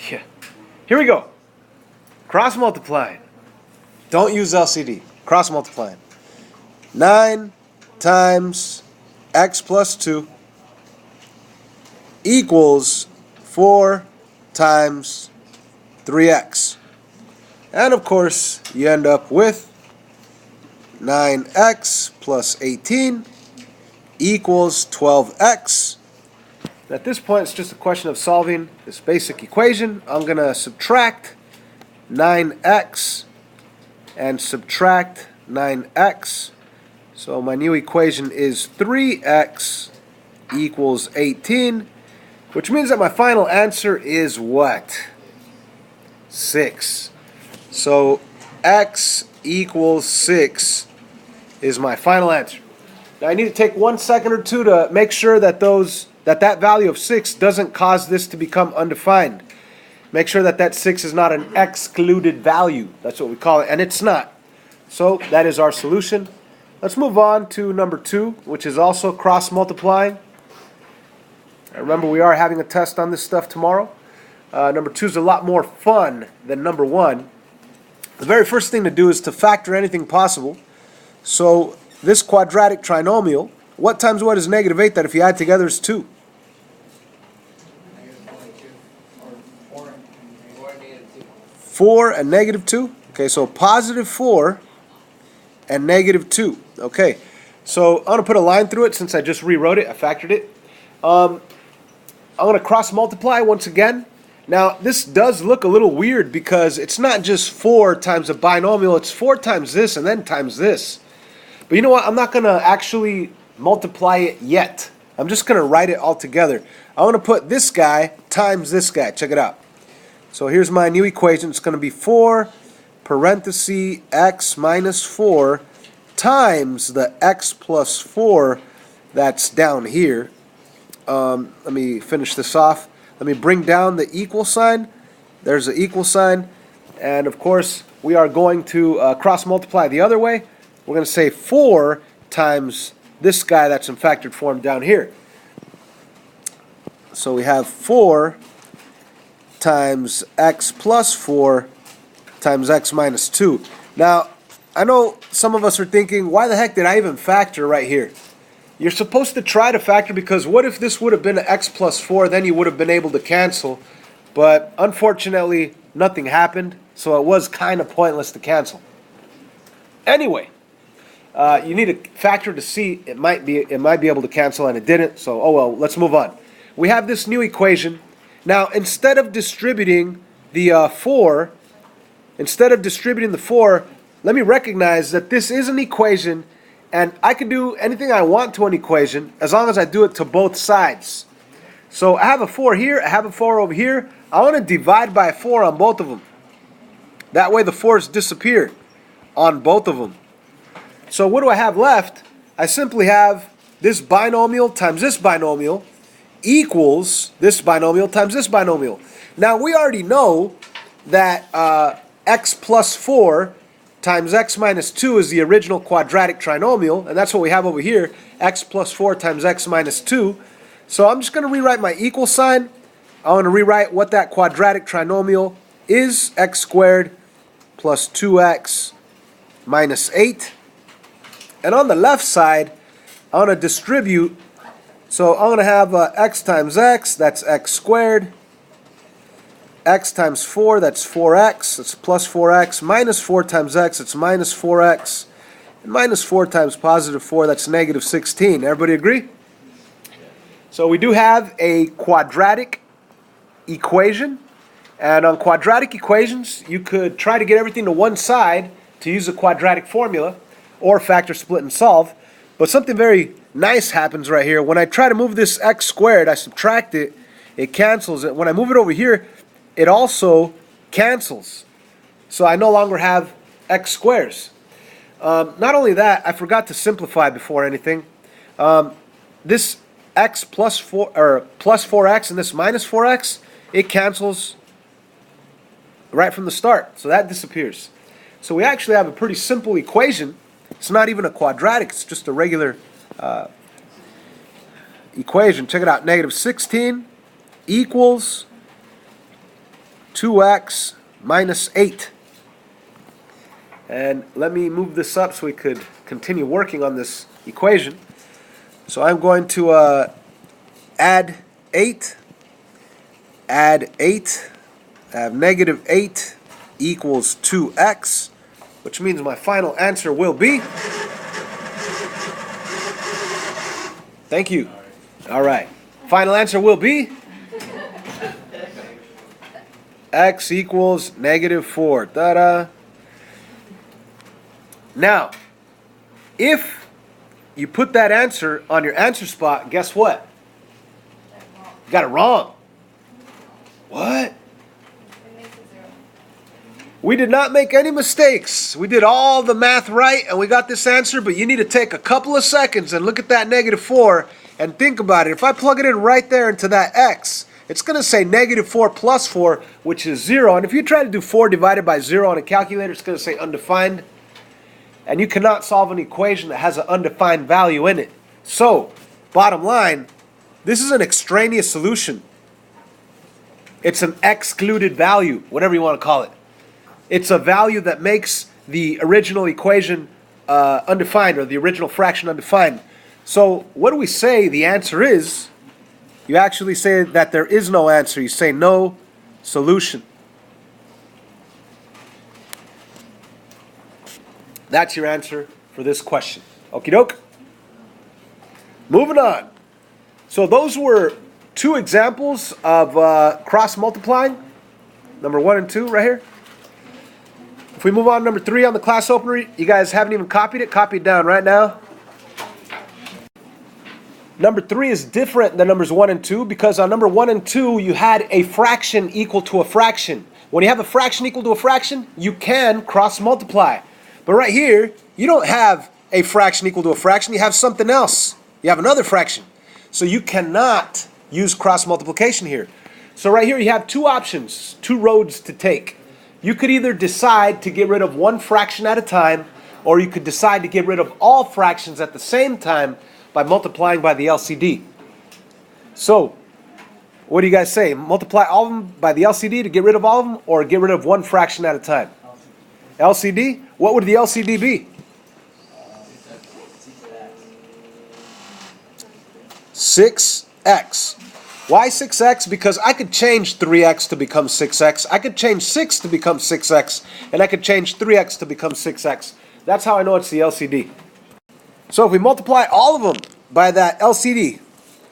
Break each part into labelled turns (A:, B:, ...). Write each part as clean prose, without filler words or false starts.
A: Yeah. Here we go. Cross multiplying.
B: Don't use LCD. Cross multiplying. 9 times x plus 2 equals 4 times 3x. And of course, you end up with 9x plus 18 equals 12x.
A: At this point, it's just a question of solving this basic equation. I'm going to subtract 9x and subtract 9x. So my new equation is 3x equals 18, which means that my final answer is what? 6. So x equals 6 is my final answer. Now I need to take 1 second or two to make sure that that value of 6 doesn't cause this to become undefined. Make sure that 6 is not an excluded value. That's what we call it, and it's not. So that is our solution. Let's move on to number 2, which is also cross multiplying. Remember, we are having a test on this stuff tomorrow. Number 2 is a lot more fun than number 1. The very first thing to do is to factor anything possible. So this quadratic trinomial, what times what is negative 8 that if you add together is 2? 4 and negative 2. Okay, so positive 4 and negative 2. Okay, so I'm going to put a line through it since I just rewrote it. I factored it. I'm going to cross multiply once again. Now, this does look a little weird because it's not just 4 times a binomial. It's 4 times this and then times this. But you know what? I'm not going to actually multiply it yet. I'm just going to write it all together. I want to put this guy times this guy. Check it out. So here's my new equation. It's going to be 4 parenthesis x minus 4 times the x plus 4 that's down here. Let me finish this off. Let me bring down the equal sign. There's the equal sign. And of course, we are going to cross multiply the other way. We're going to say 4 times this guy that's in factored form down here. So we have 4 times x plus 4 times x minus 2. Now, I know some of us are thinking, why the heck did I even factor right here? You're supposed to try to factor because what if this would have been an x plus 4, then you would have been able to cancel. But unfortunately, nothing happened, so it was kind of pointless to cancel. Anyway, you need a factor to see it might be able to cancel, and it didn't, so oh well, let's move on. We have this new equation. Now, instead of distributing the 4, let me recognize that this is an equation, and I can do anything I want to an equation as long as I do it to both sides. So I have a 4 here, I have a 4 over here. I want to divide by 4 on both of them. That way the 4's disappear on both of them. So what do I have left? I simply have this binomial times this binomial equals this binomial times this binomial. Now we already know that x plus 4 times x minus 2 is the original quadratic trinomial, and that's what we have over here, x plus 4 times x minus 2. So I'm just going to rewrite my equal sign. I want to rewrite what that quadratic trinomial is, x squared plus 2x minus 8. And on the left side, I want to distribute. So I'm going to have x times x, that's x squared. X times 4, that's 4x, that's plus 4x. Minus 4 times x, it's minus 4x. And minus 4 times positive 4, that's negative 16. Everybody agree? So we do have a quadratic equation. And on quadratic equations, you could try to get everything to one side to use the quadratic formula, or factor, split, and solve. But something very nice happens right here. When I try to move this x squared, I subtract it, it cancels it. When I move it over here, it also cancels. So I no longer have x squares. Not only that, I forgot to simplify before anything. This x plus 4 or plus 4x and this minus 4x, it cancels right from the start. So that disappears. So we actually have a pretty simple equation. It's not even a quadratic, it's just a regular equation. Check it out. Negative 16 equals 2x minus 8. And let me move this up so we could continue working on this equation. So I'm going to add 8. Add 8. I have negative 8 equals 2x, which means my final answer will be... Thank you. All right. Final answer will be... x equals negative 4. Ta-da. Now, if you put that answer on your answer spot, guess what? You got it wrong. What? We did not make any mistakes. We did all the math right and we got this answer, but you need to take a couple of seconds and look at that negative 4 and think about it. If I plug it in right there into that x, it's going to say negative 4 plus 4, which is 0. And if you try to do 4 divided by 0 on a calculator, it's going to say undefined. And you cannot solve an equation that has an undefined value in it. So, bottom line, this is an extraneous solution. It's an excluded value, whatever you want to call it. It's a value that makes the original equation undefined, or the original fraction undefined. So, what do we say the answer is? You actually say that there is no answer. You say no solution. That's your answer for this question. Okie doke. Moving on. So those were two examples of cross multiplying. Number 1 and 2 right here. If we move on to number 3 on the class opener, you guys haven't even copied it. Copy it down right now. Number 3 is different than numbers 1 and 2 because on number 1 and 2 you had a fraction equal to a fraction. When you have a fraction equal to a fraction, you can cross multiply. But right here, you don't have a fraction equal to a fraction. You have something else. You have another fraction. So you cannot use cross multiplication here. So right here you have two options, two roads to take. You could either decide to get rid of one fraction at a time, or you could decide to get rid of all fractions at the same time by multiplying by the LCD. So, what do you guys say? Multiply all of them by the LCD to get rid of all of them, or get rid of one fraction at a time? LCD? What would the LCD be? 6x. Why 6x? Because I could change 3x to become 6x. I could change 6 to become 6x. And I could change 3x to become 6x. That's how I know it's the LCD. So if we multiply all of them by that LCD,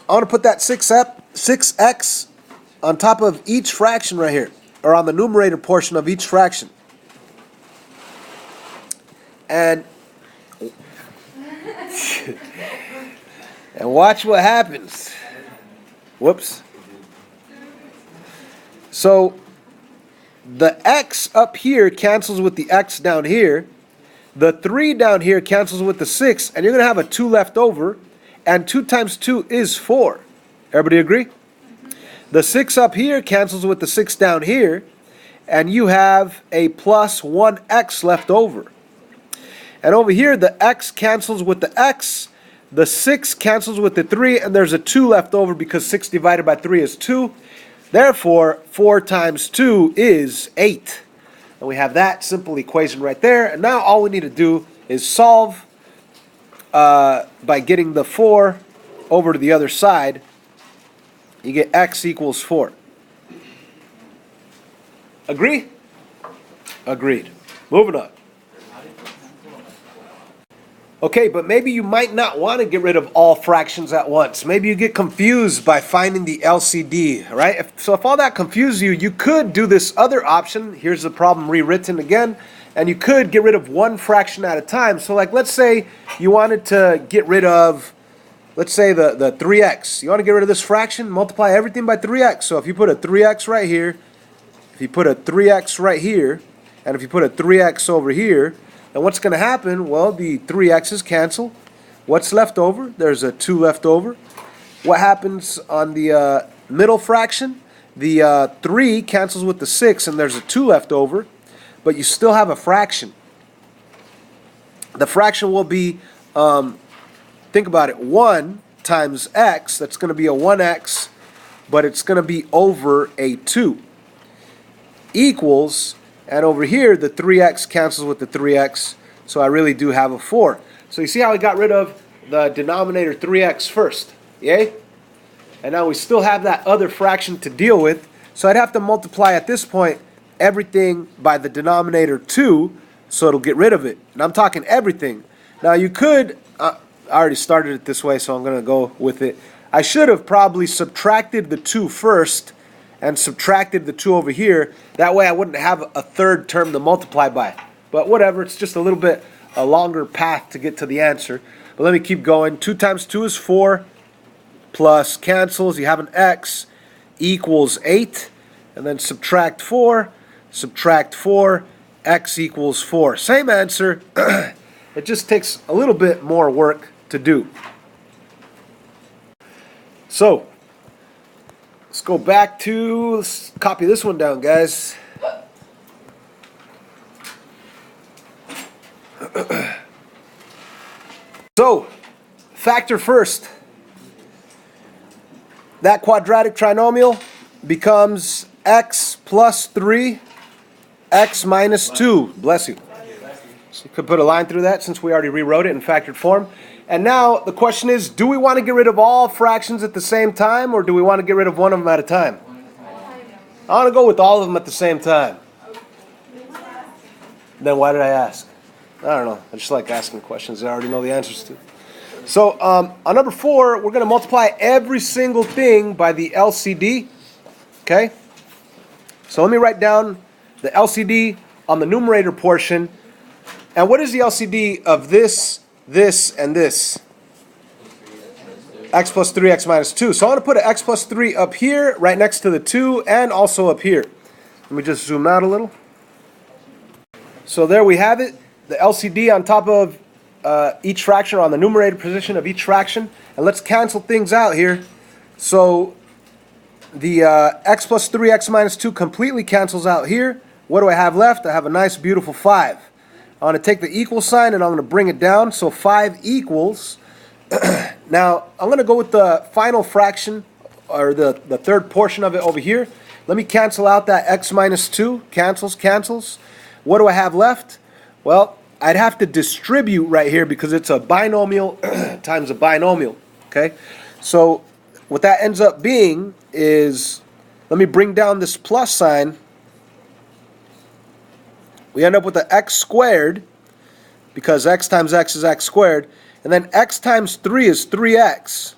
A: I want to put that 6x on top of each fraction right here, or on the numerator portion of each fraction. And watch what happens. Whoops. So the x up here cancels with the x down here. The 3 down here cancels with the 6, and you're going to have a 2 left over, and 2 times 2 is 4. Everybody agree? The 6 up here cancels with the 6 down here, and you have a plus 1x left over. And over here, the x cancels with the x, the 6 cancels with the 3, and there's a 2 left over because 6 divided by 3 is 2. Therefore, 4 times 2 is 8. And we have that simple equation right there. And now all we need to do is solve by getting the 4 over to the other side. You get x equals 4. Agree? Agreed. Moving on. Okay, but maybe you might not want to get rid of all fractions at once. Maybe you get confused by finding the LCD, right? So if all that confuses you, you could do this other option. Here's the problem rewritten again. And you could get rid of one fraction at a time. So like, let's say you wanted to get rid of, let's say the 3x. You want to get rid of this fraction, multiply everything by 3x. So if you put a 3x right here, if you put a 3x right here, and if you put a 3x over here, and what's going to happen? Well, the 3x's cancel. What's left over? There's a 2 left over. What happens on the middle fraction? The 3 cancels with the 6, and there's a 2 left over. But you still have a fraction. The fraction will be, think about it, 1 times x. That's going to be a 1x but it's going to be over a 2 equals, and over here the 3x cancels with the 3x, so I really do have a 4. So you see how I got rid of the denominator 3x first, yay? And now we still have that other fraction to deal with, so I'd have to multiply at this point everything by the denominator 2, so it'll get rid of it. And I'm talking everything. Now you could, I already started it this way, so I'm going to go with it. I should have probably subtracted the 2 first and subtracted the 2 over here. That way I wouldn't have a third term to multiply by. But whatever, it's just a little bit a longer path to get to the answer. But let me keep going. 2 times 2 is 4, plus cancels, you have an x, equals 8, and then subtract 4, x equals 4. Same answer. It just takes a little bit more work to do. So, let's go back to, let's copy this one down, guys. So, factor first. That quadratic trinomial becomes x plus 3, x minus 2. Bless you. So you could put a line through that since we already rewrote it in factored form. And now the question is, do we want to get rid of all fractions at the same time, or do we want to get rid of one of them at a time? I want to go with all of them at the same time. Then why did I ask? I don't know. I just like asking questions that I already know the answers to. So on number 4, we're going to multiply every single thing by the LCD. Okay? So let me write down the LCD on the numerator portion. And what is the LCD of this, and this? X plus 3, x minus 2. So I want to put an x plus 3 up here, right next to the 2, and also up here. Let me just zoom out a little. So there we have it. The LCD on top of each fraction, or on the numerator position of each fraction. And let's cancel things out here. So the x plus 3, x minus 2 completely cancels out here. What do I have left? I have a nice beautiful 5. I want to take the equal sign and I'm going to bring it down. So 5 equals. Now I'm going to go with the final fraction, or the third portion of it over here. Let me cancel out that x minus 2. Cancels. What do I have left? Well, I'd have to distribute right here because it's a binomial times a binomial. Okay? So what that ends up being is, let me bring down this plus sign. We end up with the x squared, because x times x is x squared. And then x times 3 is 3x.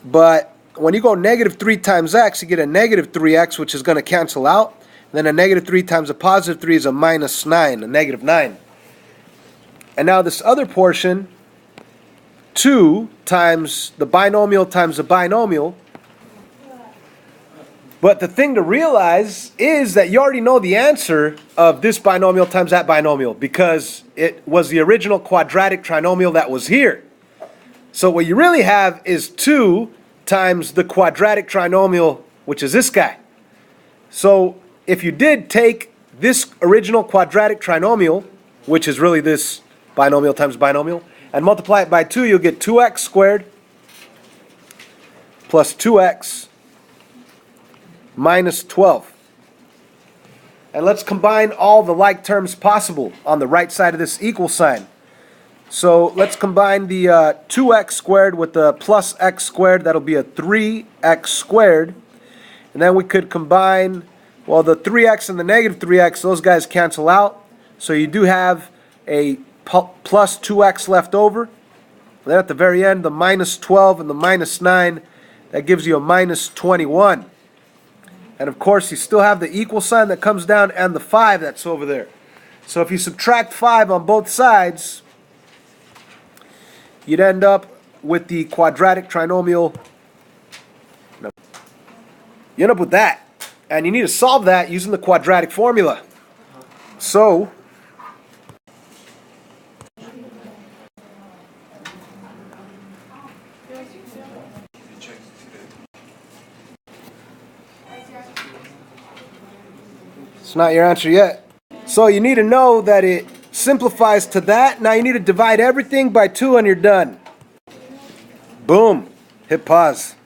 A: But when you go negative 3 times x, you get a negative 3x, which is going to cancel out. And then a negative 3 times a positive 3 is a minus 9, a negative 9. And now this other portion, 2 times the binomial times the binomial. But the thing to realize is that you already know the answer of this binomial times that binomial, because it was the original quadratic trinomial that was here. So what you really have is 2 times the quadratic trinomial, which is this guy. So if you did take this original quadratic trinomial, which is really this binomial times binomial, and multiply it by 2, you'll get 2x squared plus 2x minus 12. And let's combine all the like terms possible on the right side of this equal sign. So let's combine the 2x squared with the plus x squared. That'll be a 3x squared. And then we could combine, well, the 3x and the negative 3x, those guys cancel out. So you do have a plus 2x left over. Then at the very end, the minus 12 and the minus 9, that gives you a minus 21. And of course, you still have the equal sign that comes down and the 5 that's over there. So if you subtract 5 on both sides, you'd end up with the quadratic trinomial. You end up with that. And you need to solve that using the quadratic formula. So it's not your answer yet. So you need to know that it simplifies to that. Now you need to divide everything by 2 and you're done. Boom. Hit pause.